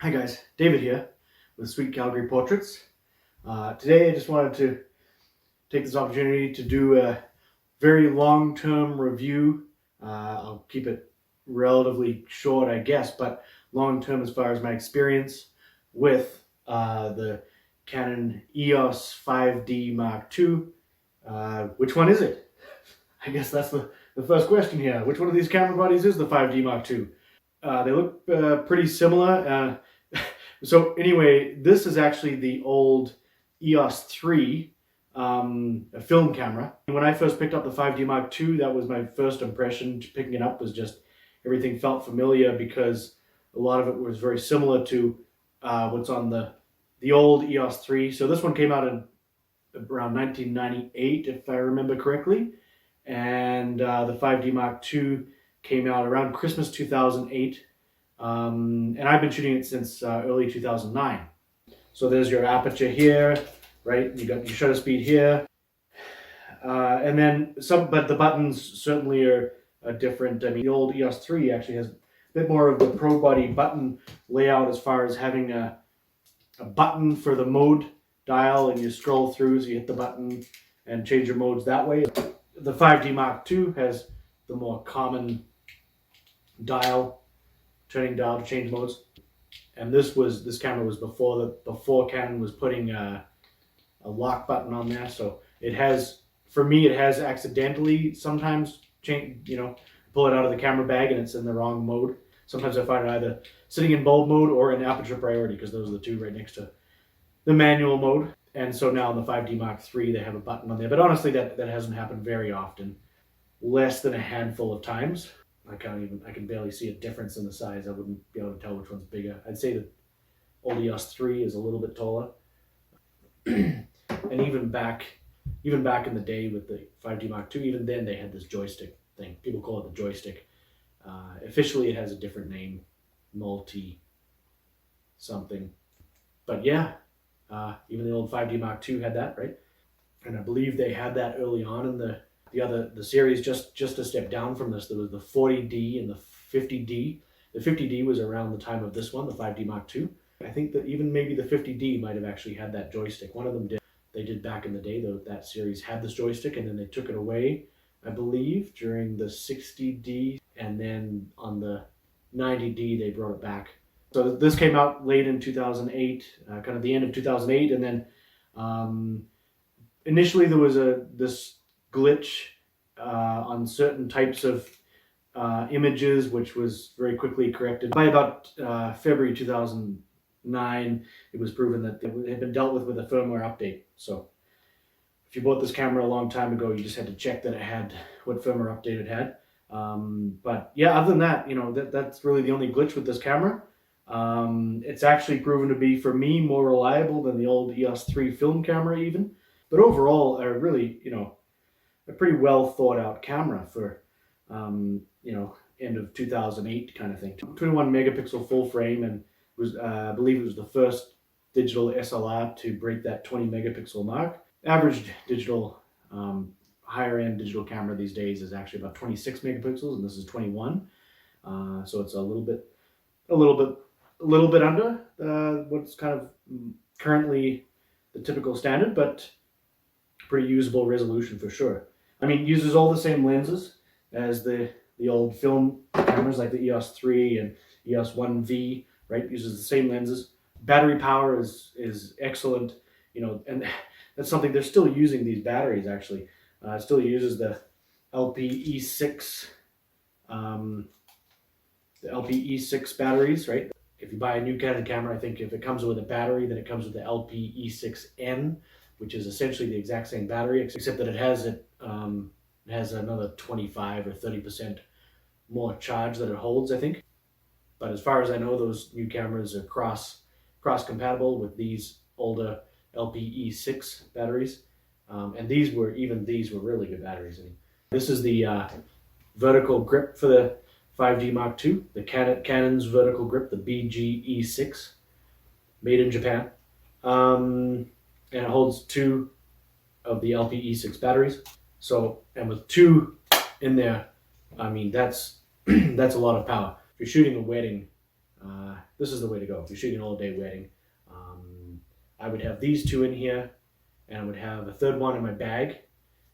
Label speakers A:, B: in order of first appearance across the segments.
A: Hi guys, David here with Sweet Calgary Portraits. Today I just wanted to take this opportunity to do a very long-term review. I'll keep it relatively short, I guess, but long-term as far as my experience with the Canon EOS 5D Mark II. Which one is it? I guess that's the first question here. Which one of these camera bodies is the 5D Mark II? They look pretty similar. So anyway, this is actually the old EOS 3 a film camera. When I first picked up the 5D Mark II, that was my first impression. Picking it up was just everything felt familiar because a lot of it was very similar to what's on the old EOS 3. So this one came out in around 1998, if I remember correctly, and the 5D Mark II came out around Christmas 2008. And I've been shooting it since early 2009. So there's your aperture here, right? You got your shutter speed here. And then but the buttons certainly are different. I mean, the old EOS 3 actually has a bit more of the pro body button layout as far as having a button for the mode dial, and you scroll through, so you hit the button and change your modes that way. The 5D Mark II has the more common turning dial to change modes. And this camera was before Canon was putting a lock button on there. So it has, for me, it has accidentally sometimes pull it out of the camera bag and it's in the wrong mode. Sometimes I find it either sitting in bulb mode or in aperture priority, because those are the two right next to the manual mode. And so now in the 5D Mark III, they have a button on there. But honestly, that hasn't happened very often. Less than a handful of times. I can barely see a difference in the size. I wouldn't be able to tell which one's bigger. I'd say the old EOS 3 is a little bit taller. And even back in the day with the 5D Mark II, even then they had this joystick thing. People call it the joystick. Officially it has a different name, multi something. But yeah, even the old 5D Mark II had that, right? And I believe they had that early on in the series, just a step down from this. There was the 40D and the 50D. The 50D was around the time of this one, the 5D Mark II. I think that even maybe the 50D might have actually had that joystick. One of them did. They did back in the day, though. That series had this joystick, and then they took it away, I believe, during the 60D, and then on the 90D they brought it back. So this came out late in 2008, kind of the end of 2008, and then initially there was this glitch on certain types of images, which was very quickly corrected. By about February 2009, it was proven that it had been dealt with a firmware update. So if you bought this camera a long time ago, you just had to check that it had what firmware update it had. But yeah, other than that, that's really the only glitch with this camera. It's actually proven to be, for me, more reliable than the old EOS 3 film camera even. But overall, a really, a pretty well thought out camera for, end of 2008 kind of thing. 21 megapixel full frame, and was, I believe it was the first digital SLR to break that 20 megapixel mark. Average digital, higher end digital camera these days is actually about 26 megapixels, and this is 21. So it's a little bit under what's kind of currently the typical standard, but pretty usable resolution for sure. I mean, it uses all the same lenses as the old film cameras like the EOS 3 and EOS 1V, right? Uses the same lenses. Battery power is excellent, and that's something they're still using, these batteries actually. It still uses the LPE6, batteries, right? If you buy a new Canon camera, I think if it comes with a battery, then it comes with the LPE6N, which is essentially the exact same battery, except that it has another 25 or 30% more charge that it holds, I think. But as far as I know, those new cameras are cross compatible with these older LPE6 batteries, and these were really good batteries. I mean, this is the vertical grip for the 5D Mark II, the Canon's vertical grip, the BGE6, made in Japan. And it holds 2 of the LPE6 batteries. So, and with 2 in there, I mean, that's a lot of power. If you're shooting a wedding, this is the way to go. If you're shooting an all-day wedding, I would have these two in here, and I would have a third one in my bag,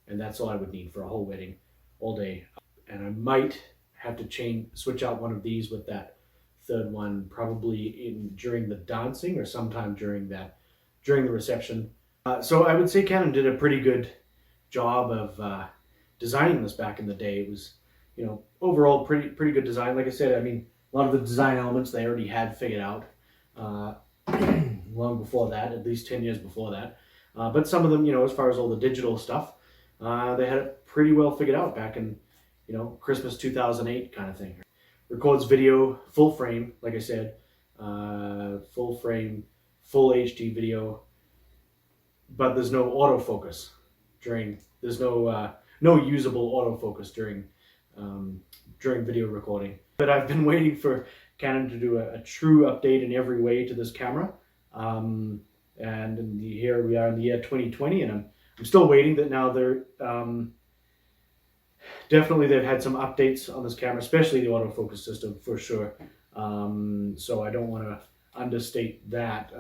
A: and that's all I would need for a whole wedding, all day. And I might have to switch out one of these with that third one, probably during the dancing or sometime during the reception. So I would say Canon did a pretty good job of designing this back in the day. It was, overall pretty good design. Like I said, I mean, a lot of the design elements they already had figured out long before that, at least 10 years before that. But some of them, as far as all the digital stuff, they had it pretty well figured out back in, Christmas 2008 kind of thing. Records video, full frame, like I said, full frame, full HD video, but there's no autofocus there's no usable autofocus during video recording. But I've been waiting for Canon to do a true update in every way to this camera. And here we are in the year 2020, and I'm still waiting. That now they're definitely they've had some updates on this camera, especially the autofocus system for sure. So I don't want to understate that.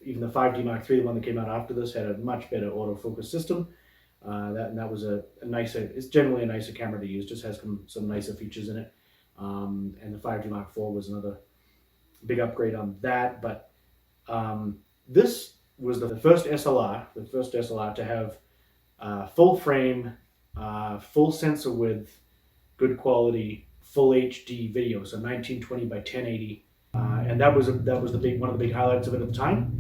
A: Even the 5D Mark III, the one that came out after this, had a much better autofocus system. That was a nicer. It's generally a nicer camera to use. Just has some nicer features in it. And the 5D Mark IV was another big upgrade on that. But this was the first SLR to have full frame, full sensor width, good quality, full HD video, so 1920 by 1080, and that was one of the big highlights of it at the time.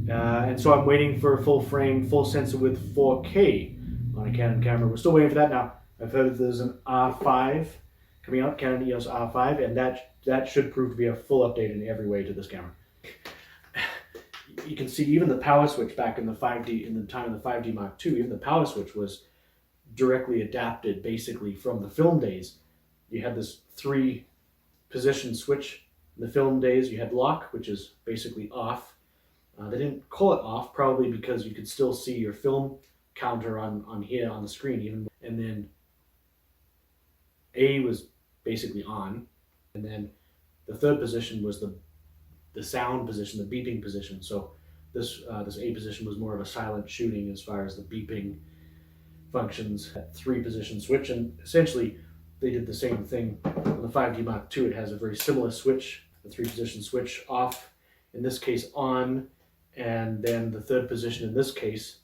A: And so I'm waiting for full frame, full sensor width 4K on a Canon camera. We're still waiting for that now. I've heard that there's an R5 coming out, Canon EOS RP, and that should prove to be a full update in every way to this camera. You can see even the power switch back in the time of the 5D Mark II, even the power switch was directly adapted basically from the film days. You had this 3-position switch in the film days. You had lock, which is basically off. They didn't call it off, probably because you could still see your film counter on here on the screen even. And then A was basically on, and then the third position was the sound position, the beeping position. So this A position was more of a silent shooting as far as the beeping functions. 3-position switch, and essentially they did the same thing on the 5D Mark II. It has a very similar switch, the 3-position switch off, in this case on, and then the third position in this case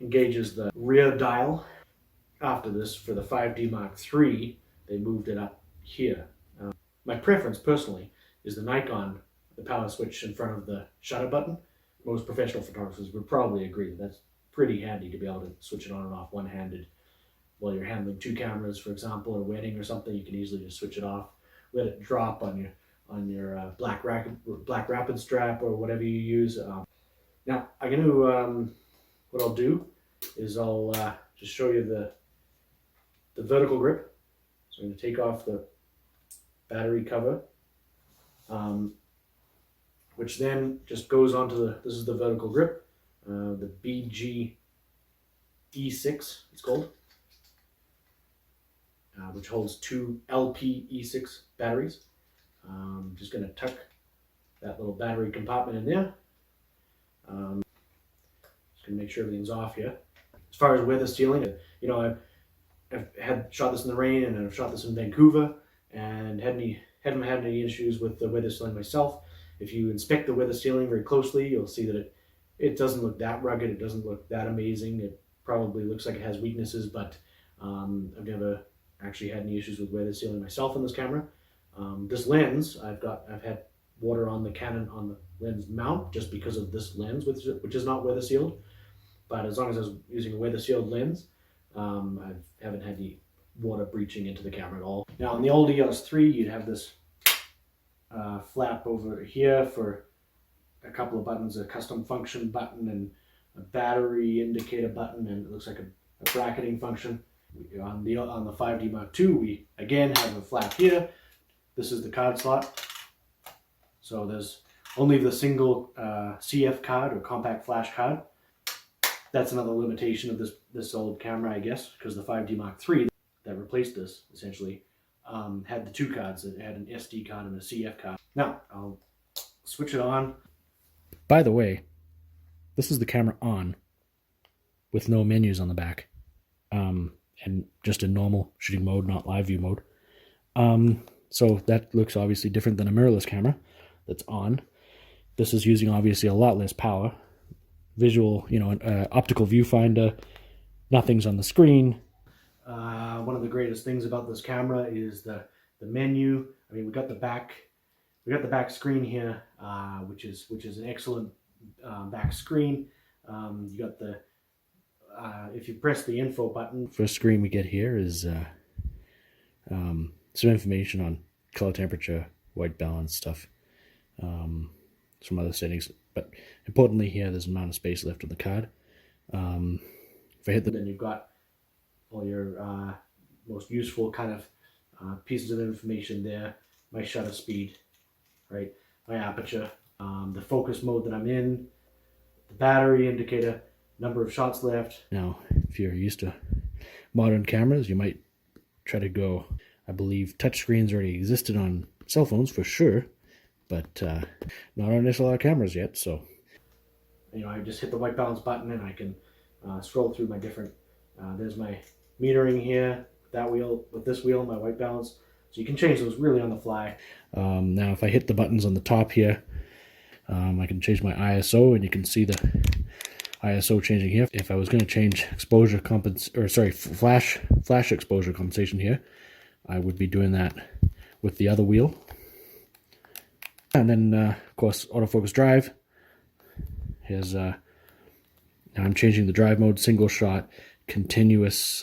A: engages the rear dial. After this, for the 5D Mark III, they moved it up here. My preference personally is the Nikon, the power switch in front of the shutter button. Most professional photographers would probably agree that that's pretty handy to be able to switch it on and off one-handed while you're handling 2 cameras, for example, or a wedding or something. You can easily just switch it off, let it drop on your black rapid strap or whatever you use. Now I'm going to what I'll do is I'll just show you the vertical grip. So I'm going to take off the battery cover, which then just goes onto this is the vertical grip. The BG E6, it's called, which holds 2 LP E6 batteries. Just going to tuck that little battery compartment in there. Just going to make sure everything's off here. As far as weather sealing, I've had shot this in the rain, and I've shot this in Vancouver, and haven't had any issues with the weather sealing myself. If you inspect the weather sealing very closely, you'll see that it doesn't look that rugged. It doesn't look that amazing. It probably looks like it has weaknesses, but I've never actually had any issues with weather sealing myself on this camera. This lens, I've had water on the Canon on the lens mount just because of this lens, which is not weather sealed. But as long as I was using a weather sealed lens, I haven't had any water breaching into the camera at all. Now on the old EOS 3, you'd have this flap over here for a couple of buttons, a custom function button and a battery indicator button, and it looks like a bracketing function. On the 5D Mark II, we again have a flap here. This is the card slot. So there's only the single CF card or compact flash card. That's another limitation of this old camera, I guess, because the 5D Mark III that replaced this essentially had the two cards. It had an SD card and a CF card. Now, I'll switch it on. By the way, this is the camera on with no menus on the back, and just in normal shooting mode, not live view mode. So that looks obviously different than a mirrorless camera that's on. This is using obviously a lot less power. Visual, an optical viewfinder, nothing's on the screen. One of the greatest things about this camera is the menu. I mean, we got the back screen here, which is an excellent back screen. You got the if you press the info button, first screen we get here is some information on color temperature, white balance stuff, some other settings, but importantly here there's an amount of space left on the card. If I hit then you've got all your most useful kind of pieces of information there. My shutter speed, right? My aperture, the focus mode that I'm in, the battery indicator, number of shots left. Now, if you're used to modern cameras, you might try to go, I believe touchscreens already existed on cell phones for sure, but not on Dslr cameras yet. So, I just hit the white balance button and I can scroll through my different, there's my metering here, that wheel, with this wheel, my white balance. So you can change those really on the fly. Now if I hit the buttons on the top here, I can change my ISO, and you can see the ISO changing here. If I was going to change exposure flash exposure compensation here, I would be doing that with the other wheel. And then of course autofocus drive. Here's now I'm changing the drive mode, single shot, continuous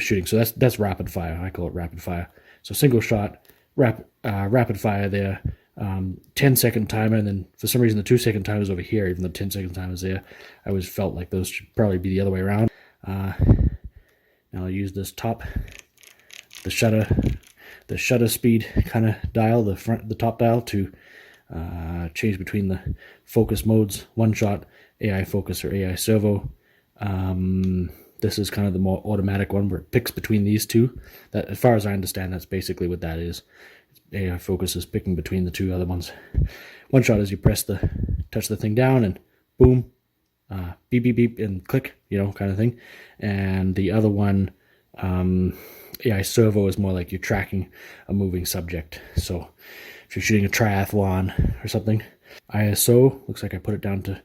A: shooting. So that's rapid fire. I call it rapid fire. So single shot, rapid fire there. 10-second timer, and then for some reason the 2-second timer is over here, even though 10-second timer is there. I always felt like those should probably be the other way around. Now I'll use this the shutter speed kind of dial, the top dial, to change between the focus modes, one shot, AI focus, or AI servo. This is kind of the more automatic one where it picks between these two. That, as far as I understand, that's basically what that is. AI focus is picking between the two other ones. One shot is you touch the thing down and boom, beep beep beep and click, kind of thing. And the other one, AI servo, is more like you're tracking a moving subject. So if you're shooting a triathlon or something, ISO looks like I put it down to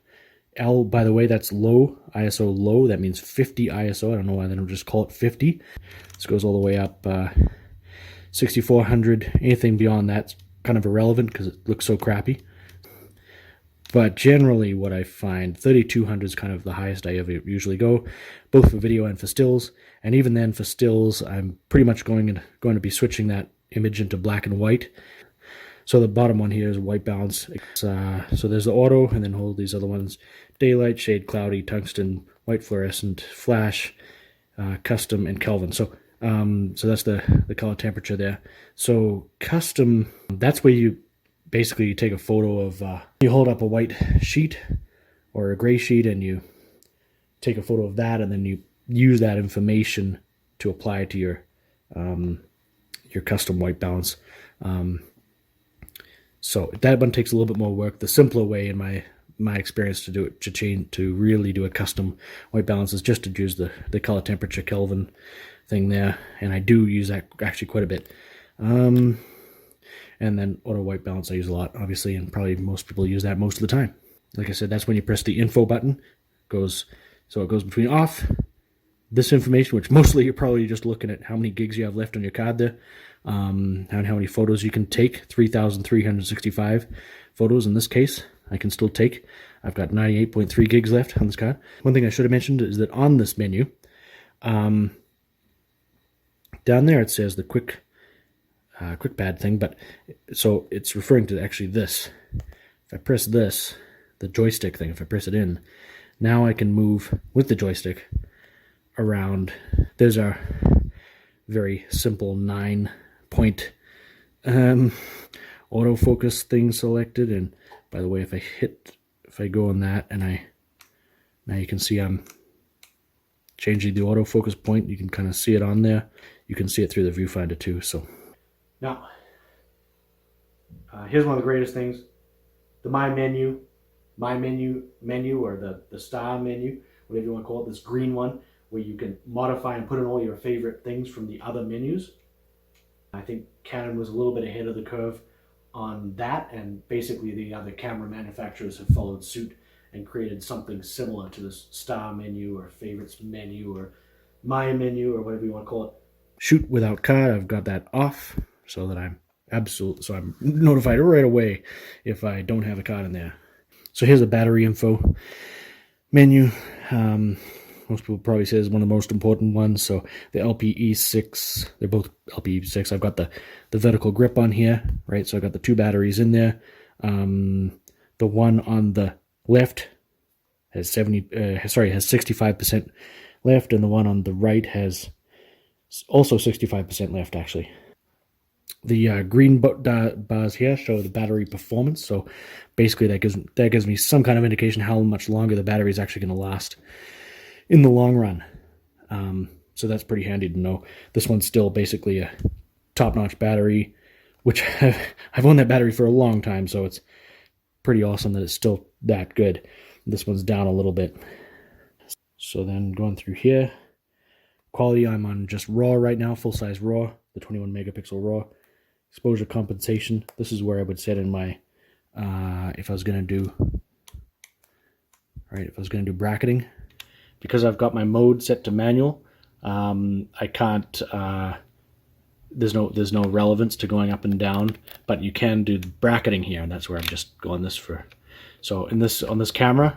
A: L. By the way, that's low, ISO low. That means 50 ISO. I don't know why they don't just call it 50. This goes all the way up 6400. Anything beyond that's kind of irrelevant because it looks so crappy. But generally what I find, 3200 is kind of the highest I ever usually go, both for video and for stills. And even then for stills, I'm pretty much going to be switching that image into black and white. So the bottom one here is white balance. So there's the auto, and then all these other ones: daylight, shade, cloudy, tungsten, white fluorescent, flash, custom, and Kelvin. So that's the color temperature there. So custom, that's where you basically take a photo of, you hold up a white sheet or a gray sheet and you take a photo of that, and then you use that information to apply to your custom white balance. So that one takes a little bit more work. The simpler way, in my experience, to really do a custom white balance is just to use the color temperature Kelvin thing there, and I do use that actually quite a bit. And then auto white balance I use a lot, obviously, and probably most people use that most of the time. Like I said, that's when you press the info button. So it goes between off, this information, which mostly you're probably just looking at how many gigs you have left on your card there, and how many photos you can take. 3,365 photos in this case I can still take. I've got 98.3 gigs left on this card. One thing I should have mentioned is that on this menu, down there it says the quick pad thing, but so it's referring to actually this. If I press this, the joystick thing, if I press it in, now I can move with the joystick around. There's our very simple 9-point autofocus thing selected, and by the way, if I go on that, and now you can see I'm changing the autofocus point. You can kind of see it on there.
B: you can see it through the viewfinder too. So
A: now, here's one of the greatest things: the my menu, or the star menu, whatever you want to call it. This green one where you can modify and put in all your favorite things from the other menus. I think Canon was a little bit ahead of the curve on that, and basically the other camera manufacturers have followed suit and created something similar to this star menu or favorites menu or my menu or whatever you want to call it.
B: shoot without card, I've got that off so that I'm notified right away if I don't have a card in there. So here's a battery info menu. Most people probably say is one of the most important ones. So the LPE6, they're both LPE6. I've got the vertical grip on here, right? So I've got the 2 batteries in there. The one on the left has 65% left, and the one on the right has also 65% left, actually. The green bars here show the battery performance. So basically that gives me some kind of indication how much longer the battery is actually going to last in the long run. So that's pretty handy to know. This one's still basically a top-notch battery, which I've owned that battery for a long time, so it's pretty awesome that it's still that good. This one's down a little bit. So then going through here, quality, I'm on just RAW right now, full-size RAW, the 21 megapixel RAW. Exposure compensation, this is where I would set in my, if I was going to do bracketing. Because I've got my mode set to manual, I can't, there's no relevance to going up and down, but you can do bracketing here, and that's where I'm just going this for. So on this camera,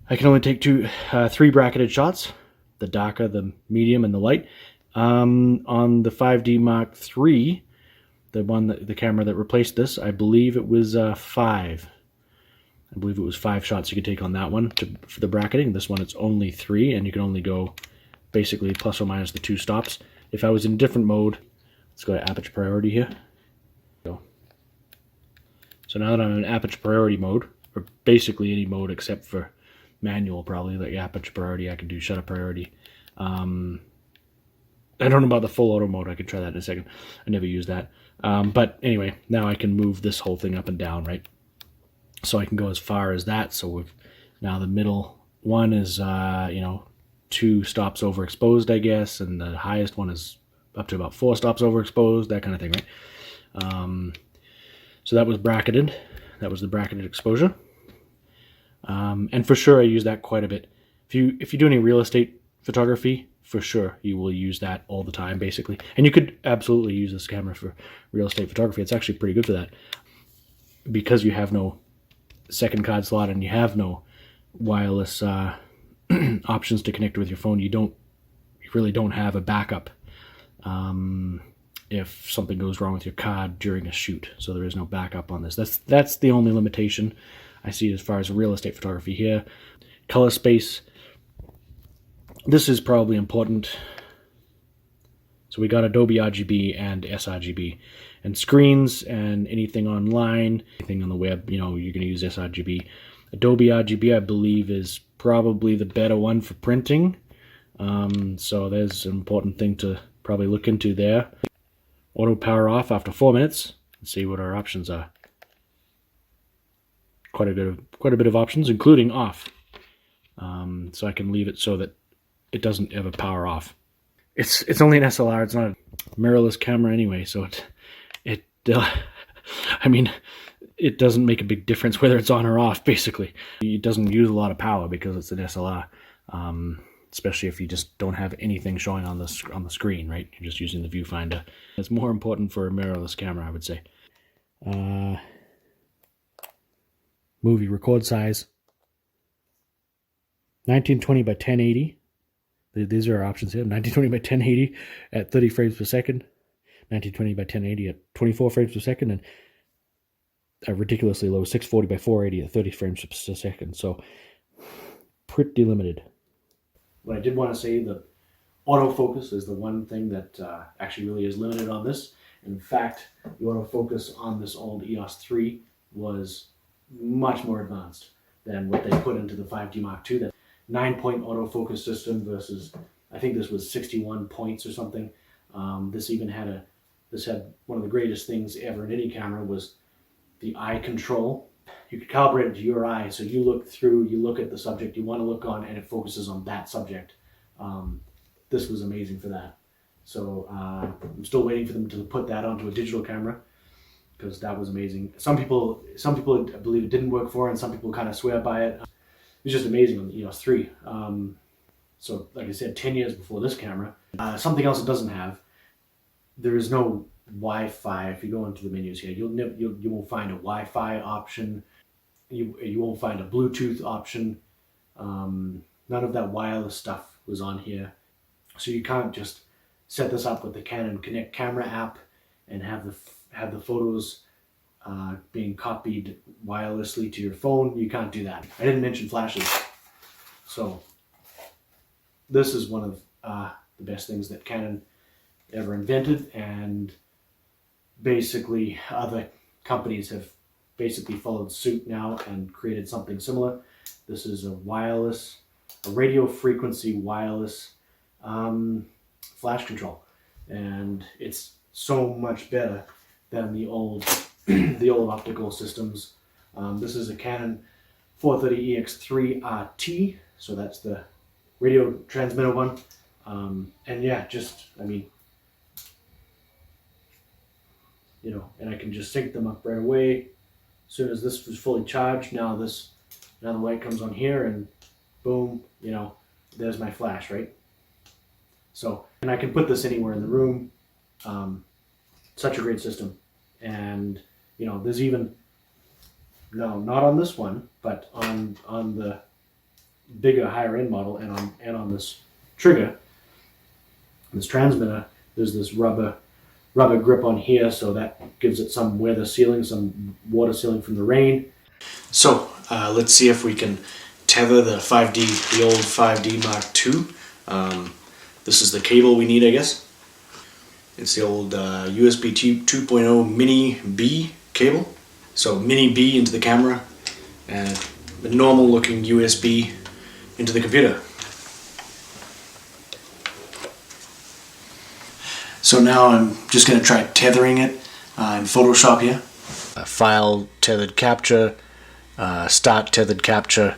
B: I can only take 3 bracketed shots, the darker, the medium, and the light. On the 5D Mark III, the camera that replaced this, I believe it was 5. I believe it was 5 shots you could take on that one for the bracketing. This one, it's only 3, and you can only go basically plus or minus the 2 stops. If I was in a different mode, let's go to aperture priority here. So now that I'm in aperture priority mode, or basically any mode except for manual, probably like aperture priority, I can do shutter priority. I don't know about the full auto mode. I could try that in a second. I never use that. But anyway, now I can move this whole thing up and down, right? So I can go as far as that. So now the middle one is, 2 stops overexposed, I guess, and the highest one is up to about 4 stops overexposed, that kind of thing, right? So that was bracketed. That was the bracketed exposure. And for sure, I use that quite a bit. If you do any real estate photography, for sure, you will use that all the time, basically. And you could absolutely use this camera for real estate photography. It's actually pretty good for that. Because you have no second card slot and you have no wireless options to connect with your phone, you really don't have a backup if something goes wrong with your card during a shoot. So there is no backup on this. That's the only limitation I see as far as real estate photography here. Color space. This is probably important. So we got Adobe RGB and sRGB. And screens and anything online, anything on the web, you're going to use sRGB. Adobe RGB, I believe, is probably the better one for printing. So there's an important thing to probably look into there. Auto power off after 4 minutes. Let's see what our options are. Quite a bit of options, including off. So I can leave it so that it doesn't ever power off. It's only an SLR. It's not a mirrorless camera anyway, so it doesn't make a big difference whether it's on or off. Basically, it doesn't use a lot of power because it's an SLR. Especially if you just don't have anything showing on the screen, right? You're just using the viewfinder. It's more important for a mirrorless camera, I would say. Movie record size. 1920 by 1080. These are our options here. 1920 by 1080 at 30 frames per second. 1920 by 1080 at 24 frames per second. And a ridiculously low 640 by 480 at 30 frames per second. So pretty limited.
A: What I did want to say, the autofocus is the one thing that actually really is limited on this. In fact, the autofocus on this old EOS 3 was much more advanced than what they put into the 5D Mark II. That 9-point autofocus system versus, I think this was 61 points or something. This even had one of the greatest things ever in any camera was the eye control. You could calibrate it to your eye, so you look at the subject you want to look on, and it focuses on that subject. This was amazing for that. So I'm still waiting for them to put that onto a digital camera, because that was amazing. Some people I believe it didn't work for, and some people kind of swear by it. It was just amazing on the EOS 3. So like I said, 10 years before this camera. Something else it doesn't have, there is no Wi-Fi. If you go into the menus here, you won't find a Wi-Fi option. You won't find a Bluetooth option. None of that wireless stuff was on here. So you can't just set this up with the Canon Connect camera app and have the photos being copied wirelessly to your phone. You can't do that. I didn't mention flashes. So this is one of the best things that Canon ever invented, and basically other companies have basically followed suit now and created something similar. This is a radio frequency wireless flash control, and it's so much better than the old optical systems. This is a Canon 430EX3 RT, so that's the radio transmitter one. And yeah, and I can just sync them up right away. As soon as this was fully charged, now the light comes on here, and boom, there's my flash, right? So, and I can put this anywhere in the room. Such a great system. And there's even, no, not on this one, but on the bigger, higher end model, and on this trigger, this transmitter, there's this rubber grip on here, so that gives it some weather sealing, some water sealing from the rain. So let's see if we can tether the old 5D Mark II. This is the cable we need, I guess. It's the old USB 2.0 Mini B cable. So Mini B into the camera, and a normal looking USB into the computer. So now I'm just going to try tethering it in Photoshop here. File tethered capture, start tethered capture.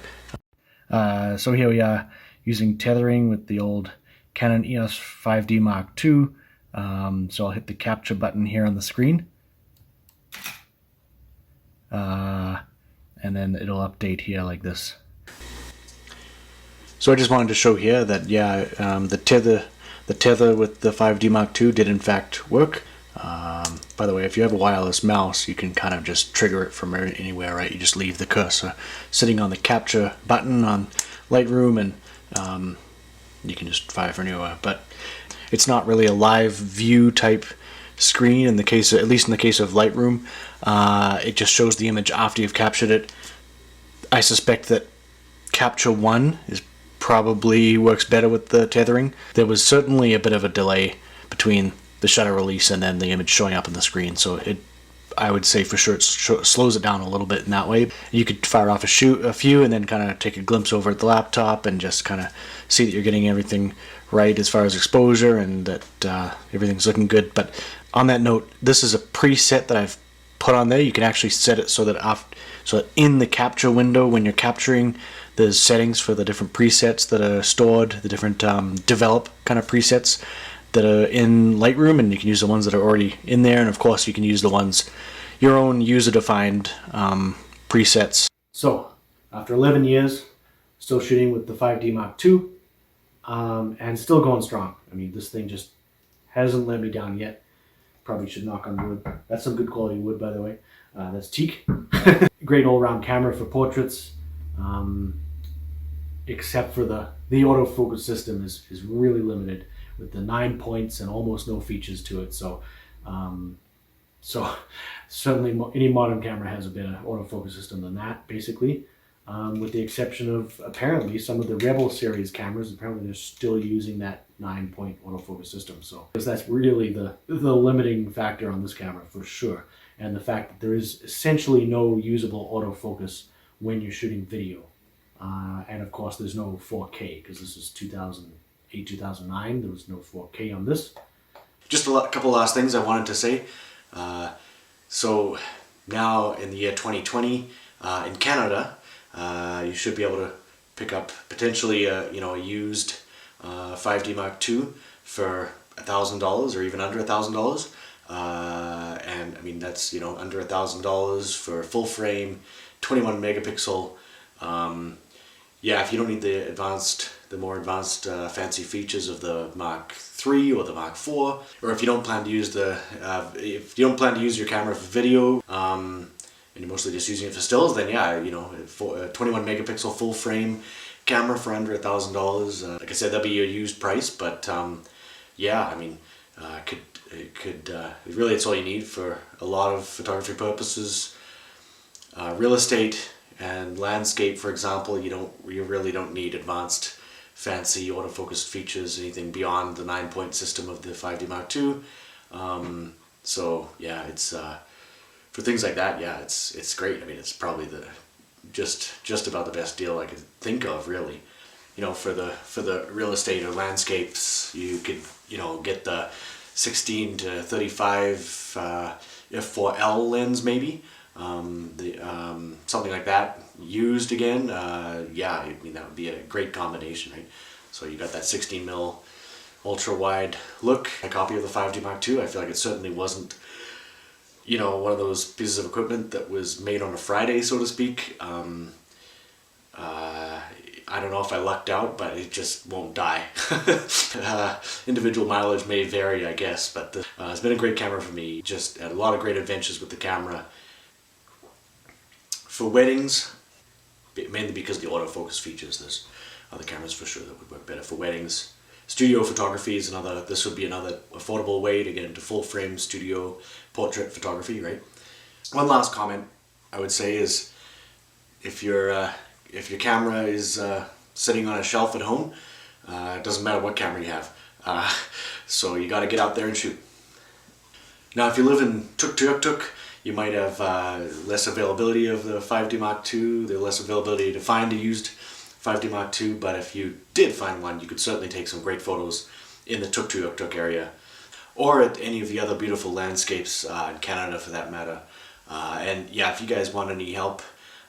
A: So here we are using tethering with the old Canon EOS 5D Mark II. So I'll hit the capture button here on the screen. And then it'll update here like this. So I just wanted to show here that the tether with the 5D Mark II did in fact work. By the way, if you have a wireless mouse, you can kind of just trigger it from anywhere, right? You just leave the cursor sitting on the capture button on Lightroom, and you can just fire from anywhere. But it's not really a live view type screen at least in the case of Lightroom. It just shows the image after you've captured it. I suspect that Capture 1 probably works better with the tethering. There was certainly a bit of a delay between the shutter release and then the image showing up on the screen, so I would say for sure it slows it down a little bit in that way. You could fire off a few and then kind of take a glimpse over at the laptop and just kind of see that you're getting everything right as far as exposure and that everything's looking good. But on that note, this is a preset that I've put on there. You can actually set it so that in the capture window, when you're capturing, there's settings for the different presets that are stored, the different develop kind of presets that are in Lightroom, and you can use the ones that are already in there, and of course you can use your own user-defined presets. So after 11 years, still shooting with the 5D Mark II, and still going strong. I mean, this thing just hasn't let me down yet. Probably should knock on wood. That's some good quality wood, by the way. That's teak. Great all-around camera for portraits, except for the autofocus system is really limited with the 9 points and almost no features to it. So certainly any modern camera has a better autofocus system than that, basically, with the exception of apparently some of the Rebel series cameras. Apparently they're still using that 9-point autofocus system. So that's really the limiting factor on this camera for sure. And the fact that there is essentially no usable autofocus when you're shooting video. And of course there's no 4K, because this is 2008, 2009. There was no 4K on this.
C: Just a couple last things I wanted to say. So now in the year 2020, in Canada, you should be able to pick up potentially a used 5D Mark II for $1,000 or even under $1,000. And I mean that's under $1,000 for full frame, 21 megapixel. Yeah, if you don't need the more advanced fancy features of the Mark III or the Mark IV, or if you don't plan to use your camera for video, and you're mostly just using it for stills, then yeah, a 21 megapixel full frame camera for under $1,000. Like I said, that'd be a used price, but yeah, I mean, really it's all you need for a lot of photography purposes. Real estate and landscape, for example, you really don't need advanced fancy autofocus features, anything beyond the 9-point system of the 5D Mark II. So yeah, it's for things like that, yeah, it's great. I mean, it's probably just about the best deal I could think of, really. For the real estate or landscapes, you could get the 16 to 35 f4L lens, maybe. Something like that used again. Yeah, I mean, that would be a great combination, right? So you got that 16mm ultra wide look, a copy of the 5D Mark II. I feel like it certainly wasn't one of those pieces of equipment that was made on a Friday, so to speak. I don't know if I lucked out, but it just won't die. Individual mileage may vary, I guess, but it's been a great camera for me. Just had a lot of great adventures with the camera. For weddings, mainly because of the autofocus features, there's other cameras for sure that would work better for weddings. Studio photography is this would be another affordable way to get into full frame studio portrait photography, right? One last comment I would say is, if your camera is sitting on a shelf at home, it doesn't matter what camera you have. So you got to get out there and shoot. Now, if you live in Tuk, you might have less availability of the 5D Mark II, the less availability to find a used 5D Mark II, but if you did find one, you could certainly take some great photos in the Tuk area, or at any of the other beautiful landscapes in Canada for that matter. And yeah, if you guys want any help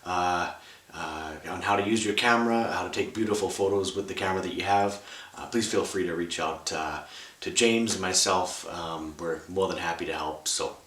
C: on how to use your camera, how to take beautiful photos with the camera that you have, please feel free to reach out to James and myself. We're more than happy to help. So